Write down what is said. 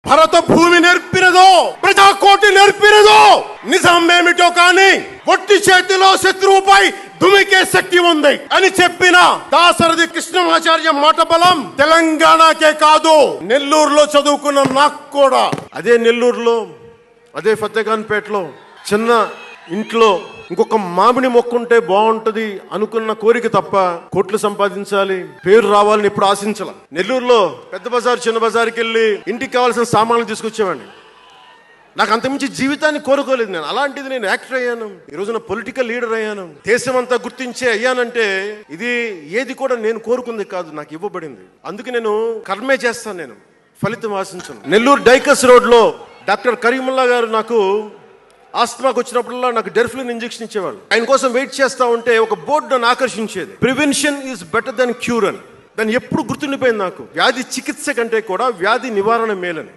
భరత భూమి నేర్పినదో, ప్రజాకోటి నేర్పినదో. నిజం ఏమిటో కానీ ఒట్టి చేతిలో శత్రువుపై దుమికే శక్తి ఉంది అని చెప్పిన దాశరథి కృష్ణమాచార్య మాట బలం తెలంగాణకే కాదు, నెల్లూరులో చదువుకున్న నాకు కూడా. అదే నెల్లూరులో, అదే ఫతేఖాన్పేటలో చిన్న ఇంట్లో ఇంకొక మామిడి మొక్క ఉంటే బాగుంటది అనుకున్న కోరిక తప్ప కోట్లు సంపాదించాలి, పేరు రావాలని ఎప్పుడు ఆశించాల. నెల్లూరులో పెద్ద బజార్ చిన్న బజార్కి వెళ్ళి ఇంటికి కావాల్సిన సామాన్లు తీసుకొచ్చేవాడిని. నాకు అంతమించి జీవితాన్ని కోరుకోలేదు నేను. అలాంటిది నేను యాక్టర్ అయ్యాను, ఈ రోజున పొలిటికల్ లీడర్ అయ్యాను, దేశమంతా గుర్తించే అయ్యానంటే ఇది ఏది కూడా నేను కోరుకుంది కాదు, నాకు ఇవ్వబడింది. అందుకే నేను కర్మే చేస్తాను, నేను ఫలితం ఆశించను. నెల్లూరు డైకస్ రోడ్లో డాక్టర్ కరీముల్లా గారు నాకు ఆస్తమాకు వచ్చినప్పుడల్లా నాకు డెర్ఫ్లిన్ ఇంజెక్షన్ ఇచ్చేవాళ్ళు. ఆయన కోసం వెయిట్ చేస్తా ఉంటే ఒక బోర్డు నన్ను ఆకర్షించేది, prevention is better than cure అని. దాన్ని ఎప్పుడు గుర్తుండిపోయింది నాకు. వ్యాధి చికిత్స కంటే కూడా వ్యాధి నివారణ మేలని.